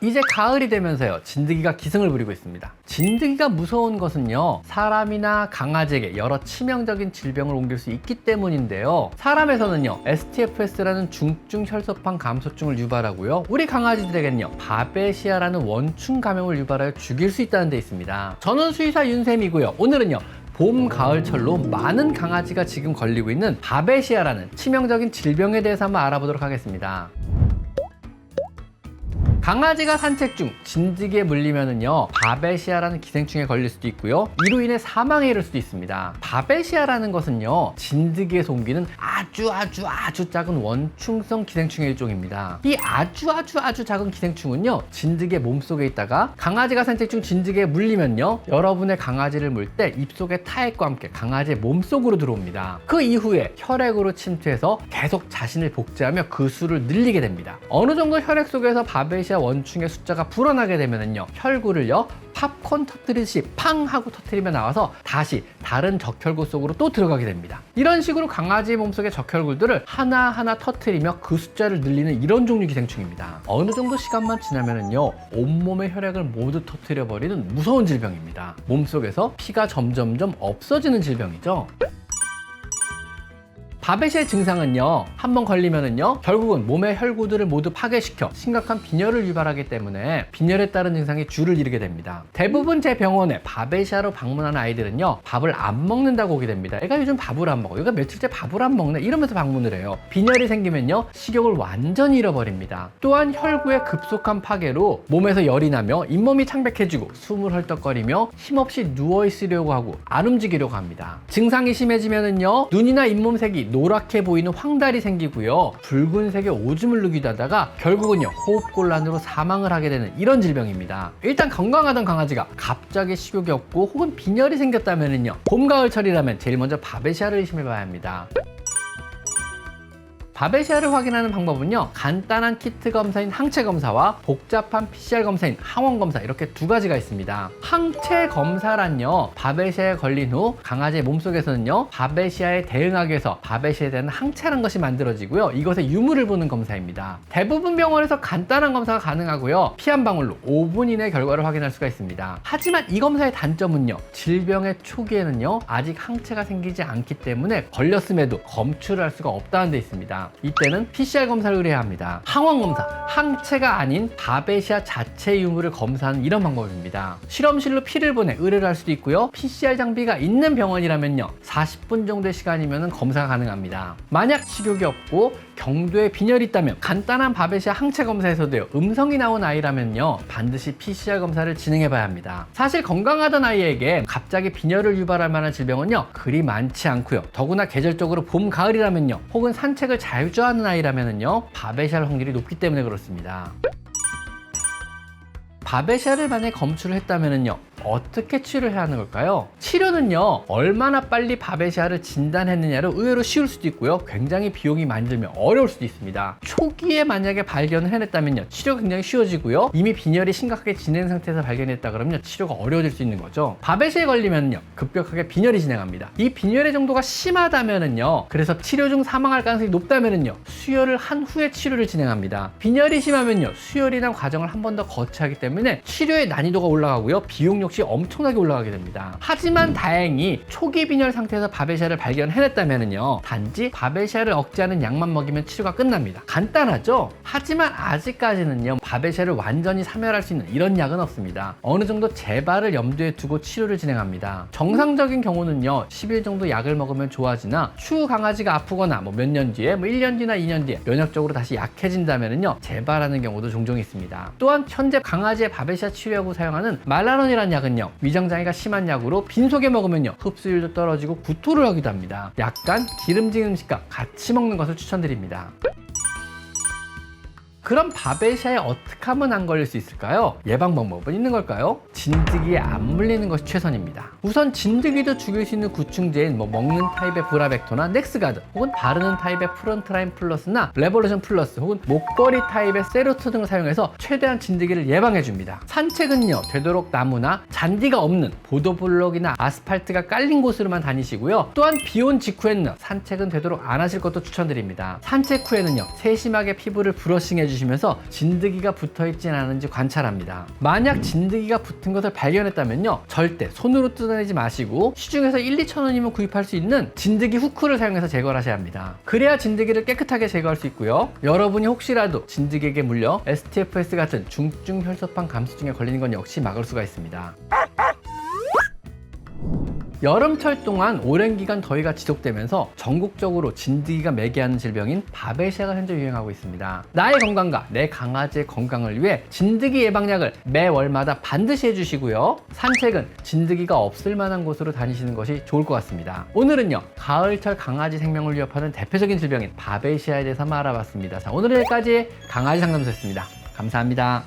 이제 가을이 되면서요, 진드기가 기승을 부리고 있습니다. 진드기가 무서운 것은요, 사람이나 강아지에게 여러 치명적인 질병을 옮길 수 있기 때문인데요. 사람에서는요, STFS라는 중증 혈소판 감소증을 유발하고요, 우리 강아지들에게는요, 바베시아라는 원충 감염을 유발하여 죽일 수 있다는 데 있습니다. 저는 수의사 윤쌤이고요. 오늘은요, 봄, 가을철로 많은 강아지가 지금 걸리고 있는 바베시아라는 치명적인 질병에 대해서 한번 알아보도록 하겠습니다. 강아지가 산책 중 진드기에 물리면은요, 바베시아라는 기생충에 걸릴 수도 있고요, 이로 인해 사망에 이를 수도 있습니다. 바베시아라는 것은요, 진드기에서 옮기는 아주 작은 원충성 기생충의 일종입니다. 이 아주 작은 기생충은요, 진드기의 몸속에 있다가 강아지가 산책 중 진드기에 물리면요, 여러분의 강아지를 물 때 입속의 타액과 함께 강아지의 몸속으로 들어옵니다. 그 이후에 혈액으로 침투해서 계속 자신을 복제하며 그 수를 늘리게 됩니다. 어느 정도 혈액 속에서 바베시아 원충의 숫자가 불어나게 되면은요, 혈구를요, 팝콘 터뜨리듯이 팡 하고 터뜨리며 나와서 다시 다른 적혈구 속으로 또 들어가게 됩니다. 이런 식으로 강아지 몸속의 적혈구들을 하나하나 터뜨리며 그 숫자를 늘리는 이런 종류 기생충입니다. 어느 정도 시간만 지나면은요, 온몸의 혈액을 모두 터뜨려 버리는 무서운 질병입니다. 몸속에서 피가 점점점 없어지는 질병이죠. 바베시아의 증상은요, 한번 걸리면은요, 결국은 몸의 혈구들을 모두 파괴시켜 심각한 빈혈을 유발하기 때문에 빈혈에 따른 증상이 줄을 이루게 됩니다. 대부분 제 병원에 바베시아로 방문하는 아이들은요, 밥을 안 먹는다고 오게 됩니다. 애가 요즘 밥을 안 먹어, 얘가 며칠째 밥을 안 먹네, 이러면서 방문을 해요. 빈혈이 생기면요, 식욕을 완전히 잃어버립니다. 또한 혈구의 급속한 파괴로 몸에서 열이 나며 잇몸이 창백해지고 숨을 헐떡거리며 힘없이 누워있으려고 하고 안 움직이려고 합니다. 증상이 심해지면은요, 눈이나 잇몸색이 노랗게 보이는 황달이 생기고요, 붉은색의 오줌을 누기도 하다가 결국은요, 호흡곤란으로 사망을 하게 되는 이런 질병입니다. 일단 건강하던 강아지가 갑자기 식욕이 없고 혹은 빈혈이 생겼다면은요, 봄, 가을철이라면 제일 먼저 바베시아를 의심해봐야 합니다. 바베시아를 확인하는 방법은요, 간단한 키트 검사인 항체 검사와 복잡한 PCR 검사인 항원 검사, 이렇게 두 가지가 있습니다. 항체 검사란요, 바베시아에 걸린 후 강아지의 몸속에서는요, 바베시아에 대응하기 위해서 바베시아에 대한 항체라는 것이 만들어지고요, 이것의 유무를 보는 검사입니다. 대부분 병원에서 간단한 검사가 가능하고요, 피 한 방울로 5분 이내 결과를 확인할 수가 있습니다. 하지만 이 검사의 단점은요, 질병의 초기에는요, 아직 항체가 생기지 않기 때문에 걸렸음에도 검출을 할 수가 없다는 데 있습니다. 이때는 PCR 검사를 의뢰해야 합니다. 항원 검사, 항체가 아닌 바베시아 자체 유무를 검사하는 이런 방법입니다. 실험실로 피를 보내 의뢰를 할 수도 있고요, PCR 장비가 있는 병원이라면요, 40분 정도의 시간이면 검사가 가능합니다. 만약 식욕이 없고 경도에 빈혈이 있다면 간단한 바베시아 항체 검사에서도요, 음성이 나온 아이라면요, 반드시 PCR 검사를 진행해 봐야 합니다. 사실 건강하던 아이에게 갑자기 빈혈을 유발할 만한 질병은요, 그리 많지 않고요, 더구나 계절적으로 봄, 가을이라면요, 혹은 산책을 잘 좋아하는 아이라면요, 바베시아를 확률이 높기 때문에 그렇습니다. 바베시아를 만약에 검출을 했다면요, 어떻게 치료를 해야 하는 걸까요? 치료는요, 얼마나 빨리 바베시아를 진단했느냐로 의외로 쉬울 수도 있고요, 굉장히 비용이 많이 들면 어려울 수도 있습니다. 초기에 만약에 발견을 해냈다면요, 치료가 굉장히 쉬워지고요, 이미 빈혈이 심각하게 진행 상태에서 발견했다 그러면 치료가 어려워질 수 있는 거죠. 바베시아에 걸리면요, 급격하게 빈혈이 진행합니다. 이 빈혈의 정도가 심하다면은요, 그래서 치료 중 사망할 가능성이 높다면은요, 수혈을 한 후에 치료를 진행합니다. 빈혈이 심하면요, 수혈이란 과정을 한 번 더 거쳐야 하기 때문에 치료의 난이도가 올라가고요, 비용 역시 엄청나게 올라가게 됩니다. 하지만 다행히 초기 빈혈 상태에서 바베시아를 발견해냈다면요, 단지 바베시아를 억제하는 약만 먹이면 치료가 끝납니다. 간단하죠? 하지만 아직까지는요, 바베시아를 완전히 사멸할 수 있는 이런 약은 없습니다. 어느 정도 재발을 염두에 두고 치료를 진행합니다. 정상적인 경우는요, 10일 정도 약을 먹으면 좋아지나 추후 강아지가 아프거나 몇 년 뒤에 1년 뒤나 2년 뒤에 면역적으로 다시 약해진다면요, 재발하는 경우도 종종 있습니다. 또한 현재 강아지의 바베시아 치료하고 사용하는 말라론이라는 약은요, 위장장애가 심한 약으로 빈속에 먹으면요, 흡수율도 떨어지고 구토를 하기도 합니다. 약간 기름진 음식과 같이 먹는 것을 추천드립니다. 그럼 바베시아에 어떻게 하면 안 걸릴 수 있을까요? 예방 방법은 있는 걸까요? 진드기에 안 물리는 것이 최선입니다. 우선 진드기도 죽일 수 있는 구충제인 먹는 타입의 브라벡토나 넥스가드, 혹은 바르는 타입의 프론트라인 플러스나 레볼루션 플러스, 혹은 목걸이 타입의 세로토 등을 사용해서 최대한 진드기를 예방해줍니다. 산책은요, 되도록 나무나 잔디가 없는 보도블록이나 아스팔트가 깔린 곳으로만 다니시고요, 또한 비온 직후에는 산책은 되도록 안 하실 것도 추천드립니다. 산책 후에는요, 세심하게 피부를 브러싱해 주시면서 진드기가 붙어있진 않은지 관찰합니다. 만약 진드기가 붙은 것을 발견했다면요, 절대 손으로 뜯어내지 마시고 시중에서 1, 2천 원이면 구입할 수 있는 진드기 후크를 사용해서 제거를 하셔야 합니다. 그래야 진드기를 깨끗하게 제거할 수 있고요. 여러분이 혹시라도 진드기에게 물려 STFS 같은 중증 혈소판 감소증에 걸리는 건 역시 막을 수가 있습니다. 여름철 동안 오랜 기간 더위가 지속되면서 전국적으로 진드기가 매개하는 질병인 바베시아가 현재 유행하고 있습니다. 나의 건강과 내 강아지의 건강을 위해 진드기 예방약을 매월마다 반드시 해주시고요. 산책은 진드기가 없을 만한 곳으로 다니시는 것이 좋을 것 같습니다. 오늘은요, 가을철 강아지 생명을 위협하는 대표적인 질병인 바베시아에 대해서 한번 알아봤습니다. 자, 오늘은 여기까지 강아지 상담소였습니다. 감사합니다.